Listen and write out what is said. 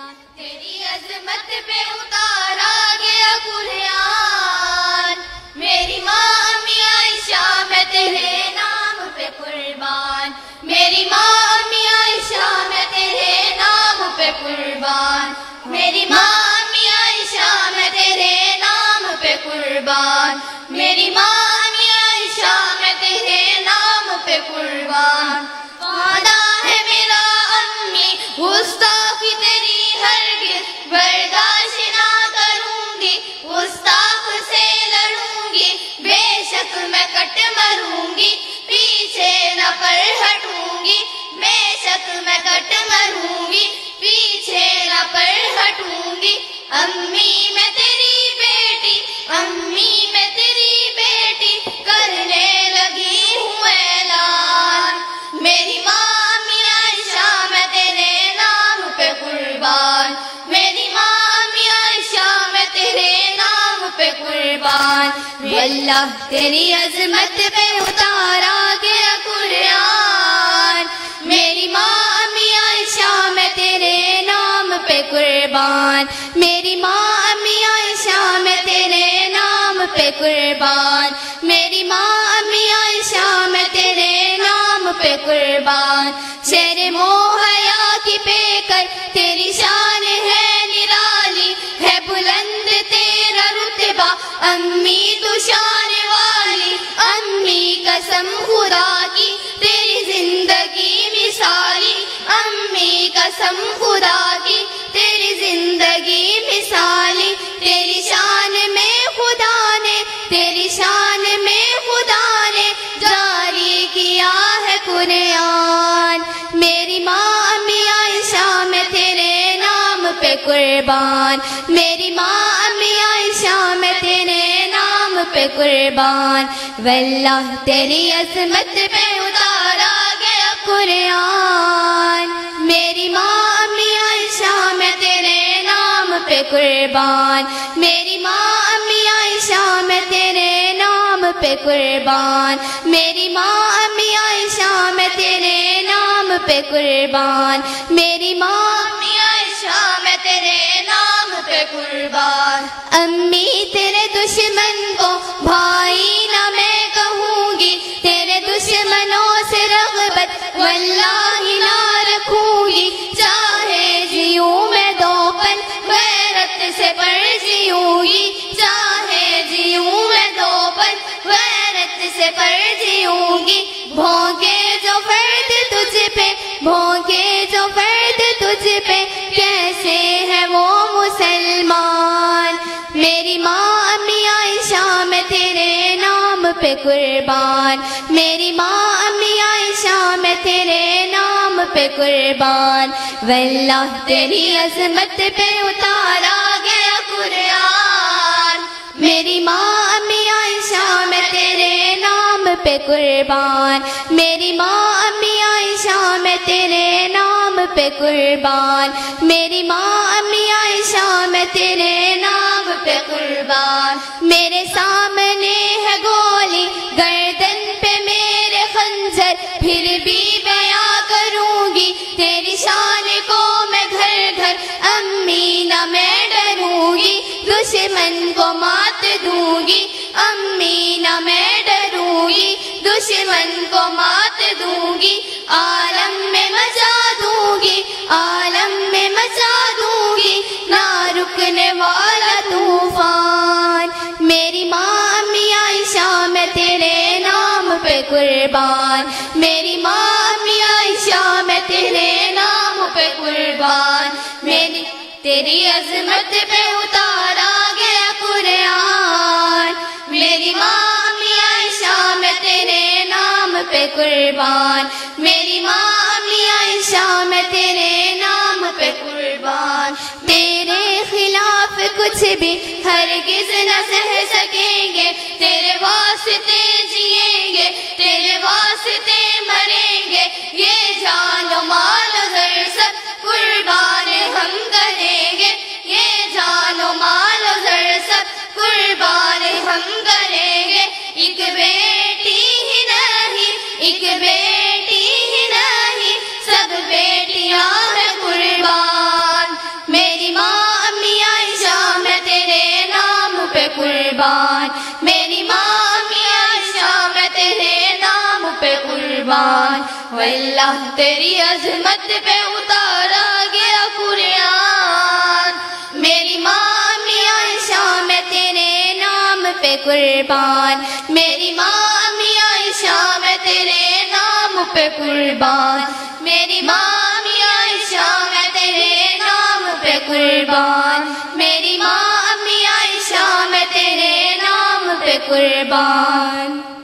تیری عظمت پہ اتارا گیا قرآن، میری ماں امی عائشہ میں تیرے نام پہ قربان، میری ماں امی عائشہ میں تیرے نام پہ قربان، میری ماں امی عائشہ میں تیرے نام پہ قربان، میری ماں امی عائشہ میں تیرے نام پہ قربان۔ وعدہ ہے میرا امی گستاخی تیری ہرگز برداشت نہ کروں گی، گستاخ سے لڑوں گی، بے شک میں کٹ مروں گی، پیچھے نہ پر ہٹوں گی، بے شک میں کٹ مروں گی، پیچھے نہ پر ہٹوں گی۔ امی میں تیری بیٹی، امی میں تیری بیٹی، کرنے لگی ہوں اعلان، میری ماں امی عائشہ میں تیرے نام پہ قربان، میری ماں امی عائشہ میں تیرے نام پہ قربان۔ اللہ تیری عظمت پہ اتارا گیا قرآن، میری ماں امی عائشہ میں تیرے نام پہ قربان، میری ماں امی عائشہ میں تیرے نام پہ قربان، میری ماں امی عائشہ میں تیرے نام پہ قربان۔ شیر موحیا کی پہ کر تیری شان ہے نرالی، ہے بلند تیرا رتبہ امی تو شان والی، امی قسم خدا کی تیری زندگی مثالی، امی قسم خدا کی تیری زندگی مثالی، تیری شان میں خدا نے، تیری شان میں خدا نے جاری کیا ہے قرآن، میری ماں امی عائشہ میں تیرے نام پہ قربان، میری ماں امی عائشہ میں تیرے نام پہ قربان۔ واللہ تیری عظمت پہ اتارا گیا قرآن، میری ماں امی عائشہ میں تیرے نام پہ قربان، میری ماں امی عائشہ میں تیرے نام پہ قربان، میری ماں امی عائشہ میں تیرے نام پہ قربان، میری ماں امی عائشہ میں تیرے نام پہ قربان۔ امی تیرے دشمن کو بھائی نہ میں کہوں گی، تیرے دشمنوں سے رغبت واللہ نہ رکھوں گی، چاہے جیوں میں دو پل غیرت سے پر جیوں گی، چاہے جیوں میں دو پل غیرت سے پر جیوں گی۔ بھونکے جو فرد تجھ پہ، بھونکے جو فرد تجھ پہ، کیسے ہے وہ مسلمان، میری ماں امی عائشہ میں تیرے نام پہ قربان، میری ماں امی عائشہ میں تیرے نام پہ قربان۔ واللہ تیری عظمت پہ اتارا گیا قرآن، میری ماں امی عائشہ میں تیرے نام پہ قربان، میری ماں امی عائشہ میں تیرے نام پہ قربان، میری ماں امی عائشہ میں تیرے نام پہ قربان۔ میرے سامنے ہے گولی، گردن پہ میرے خنجر، پھر بھی بیاں کروں گی تیری شان کو میں گھر گھر، امی نہ میں ڈروں گی، دشمن کو مات دوں گی، امی نہ میں ڈروں گی، دشمن کو مات دوں گی، عالم میں مچا دوں گی، عالم میں مچا دوں گی، نہ رکنے والا طوفان، میری ماں امی عائشہ میں تیرے نام پہ قربان، میری ماں امی عائشہ میں تیرے نام پہ قربان۔ میری تیری عظمت پہ اتارا گیا قرآن، میری ماں امی عائشہ میں تیرے نام پہ قربان، میری ماں امی عائشہ میں تیرے نام پہ قربان۔ تیرے خلاف کچھ بھی ہرگز نہ سہ سکیں گے، تیرے واسطے جئیں گے، تیرے واسطے مریں گے، یہ جان و مال و زر سب قربان ہم کریں گے، یہ جان و مال و زر سب قربان ہم کریں گے۔ ایک بیٹی ہی نہیں، ایک بیٹی ہی نہیں، سب بیٹیاں ہیں قربان، قربان، واللہ تیری عظمت پہ اتارا گیا قرآن، میری ماں امی عائشہ میں تیرے نام پہ قربان، میری ماں امی عائشہ میں تیرے نام پہ قربان، میری ماں امی عائشہ میں تیرے نام پہ قربان، میری ماں امی عائشہ میں تیرے نام پہ قربان۔